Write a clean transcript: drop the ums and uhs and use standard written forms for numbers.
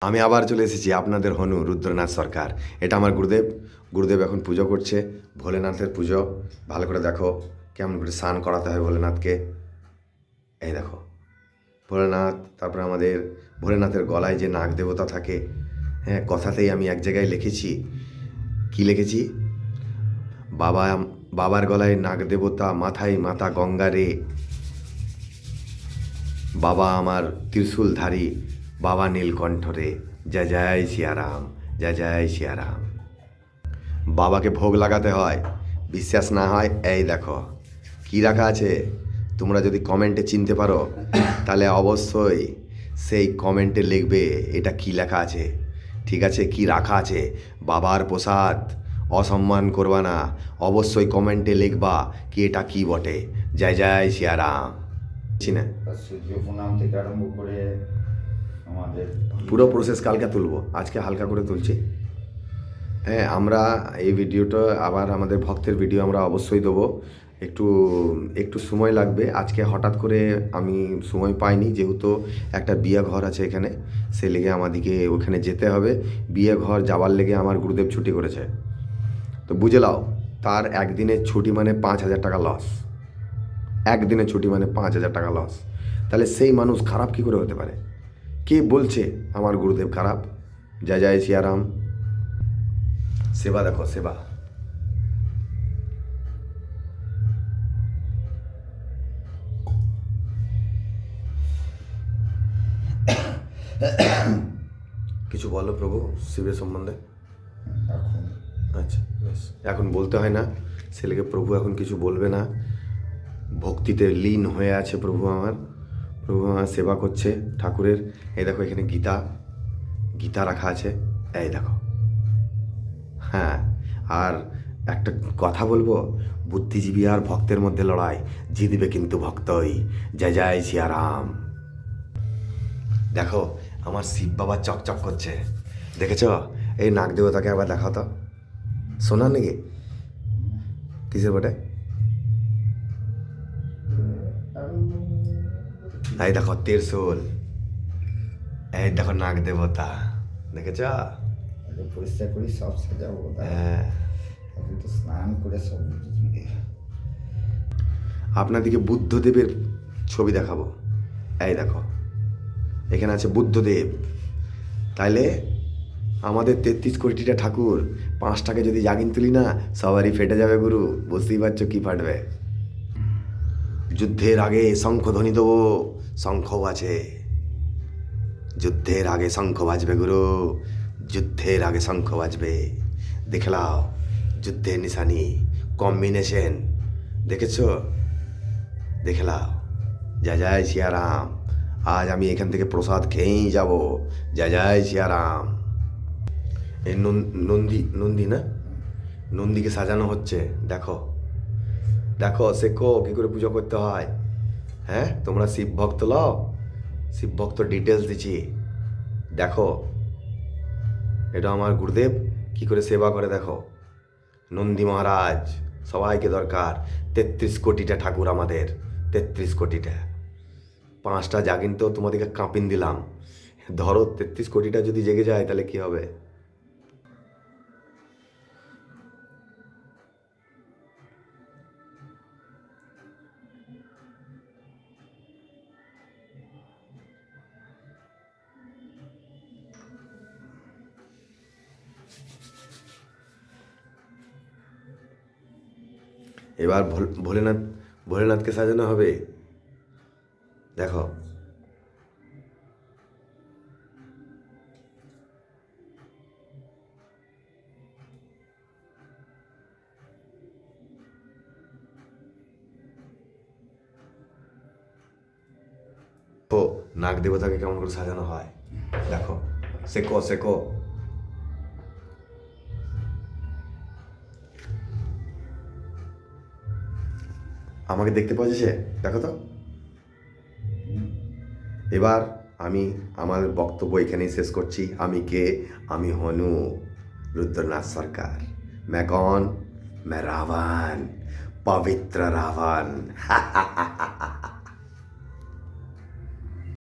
আমি আবার চলে এসেছি আপনাদের হনু রুদ্রনাথ সরকার। এটা আমার গুরুদেব। গুরুদেব এখন পুজো করছে, ভোলেনাথের পুজো। ভালো করে দেখো কেমন করে স্নান করাতে হয় ভোলেনাথকে। এই দেখো ভোলেনাথ, তারপরে আমাদের ভোলেনাথের গলায় যে নাগ দেবতা থাকে, হ্যাঁ, কথাতেই আমি এক জায়গায় লিখেছি, কি লিখেছি, বাবা বাবার গলায় নাগ দেবতা, মাথায় মাতা গঙ্গা রে, বাবা আমার ত্রিশূলধারী, বাবা নীলকণ্ঠ রে, জয় জয় সিয়ারাম, জয় জয় সিয়ারাম। বাবাকে ভোগ লাগাতে হয়, বিশ্বাস না হয় এই দেখো কী রাখা আছে। তোমরা যদি কমেন্টে চিনতে পারো তাহলে অবশ্যই সেই কমেন্টে লিখবে এটা কী লেখা আছে, ঠিক আছে, কি রাখা আছে। বাবার প্রসাদ অসম্মান করবা না, অবশ্যই কমেন্টে লিখবা কি এটা কী বটে। জয় জয় সিয়ারাম। চিনে সূর্য প্রণাম থেকে আরম্ভ করে আমাদের পুরো প্রসেস কালকে তুলবো, আজকে হালকা করে তুলছি। হ্যাঁ, আমরা এই ভিডিওটা আবার আমাদের ভক্তের ভিডিও আমরা অবশ্যই দেবো। একটু একটু সময় লাগবে, আজকে হঠাৎ করে আমি সময় পাইনি, যেহেতু একটা বিয়ে ঘর আছে এখানে, সে লেগে আমাদিকে ওখানে যেতে হবে। বিয়ে ঘর যাওয়ার লেগে আমার গুরুদেব ছুটি করেছে, তো বুঝে লাও তার একদিনের ছুটি মানে 5,000 টাকা লস। একদিনের ছুটি মানে 5,000 টাকা লস। তাহলে সেই মানুষ খারাপ কী করে হতে পারে? কে বলছে আমার গুরুদেব খারাপ? জয় জয় সিয়ারাম। সেবা দেখো, সেবা। কিছু বলো প্রভু শিবের সম্বন্ধে। এখন আচ্ছা বেশ, এখন বলতে হয় না, ছেলেকে প্রভু এখন কিছু বলবে না। ভক্তিতে লীন হয়ে আছে প্রভু আমার। প্রভু আমার সেবা করছে ঠাকুরের। এই দেখো এখানে গীতা, গীতা রাখা আছে, এই দেখো। হ্যাঁ, আর একটা কথা বলবো, বুদ্ধিজীবী আর ভক্তের মধ্যে লড়াই, জিতবে কিন্তু ভক্তই। জয় জয় সিয়ারাম। দেখো আমার শিব বাবা চকচক করছে, দেখেছ? এই নাগ দেবতাকে একবার দেখাও তো। শোনার নাকি কিসের বটে? এই দেখো ত্রিশূল, এই দেখো নাগ দেবতা, দেখেছ? আগে পরিষ্কার করি, সব সাজাবো। হ্যাঁ, এখন তো স্নান করে সব বুঝবি। আপনাদেরকে বুদ্ধদেবের ছবি দেখাবো। এই দেখো এখানে আছে বুদ্ধদেব। তাইলে আমাদের 33 কোটিটা ঠাকুর, 5টাকে যদি জাগিন তুলি না, সবারই ফেটে যাবে গুরু। বুঝতেই পারছো কী ফাটবে। যুদ্ধের আগে শঙ্খধ্বনি দেবো, শঙ্খও আছে। যুদ্ধের আগে শঙ্খ বাজবে গুরু, যুদ্ধের আগে শঙ্খ বাজবে। দেখে লাও যুদ্ধের নিশানি, কম্বিনেশন, দেখেছো? দেখে লাও। জয় জয় সিয়ারাম। আজ আমি এখান থেকে প্রসাদ খেয়েই যাব। জয় জয় সিয়ারাম। এই নন্দী, নন্দী না, নন্দীকে সাজানো হচ্ছে। দেখো দেখো, শেখো কী করে পুজো করতে হয়। হ্যাঁ, তোমরা শিব ভক্ত লও, শিব ভক্ত ডিটেলস দিচ্ছি। দেখো এটা আমার গুরুদেব কী করে সেবা করে, দেখো। নন্দী মহারাজ সবাইকে দরকার। 33 কোটিটা ঠাকুর আমাদের, 33 কোটিটা। 5টা জাগিন তো তোমাদেরকে কাঁপিন দিলাম। ধরো 33 কোটিটা যদি জেগে যায় তাহলে কি হবে? এবার ভোলেনাথ, ভোলেনাথকে সাজানো হবে। দেখো ও নাগ দেবতাকে কেমন করে সাজানো হয়, দেখো। শেখো শেখো। আমাকে দেখতে পাওয়া যাচ্ছে, দেখো তো। এবার আমি আমার বক্তব্য এখানেই শেষ করছি। আমি কে? আমি হনু রুদ্রনাথ সরকার। मैं कौन? मैं रावण, पवित्र रावण।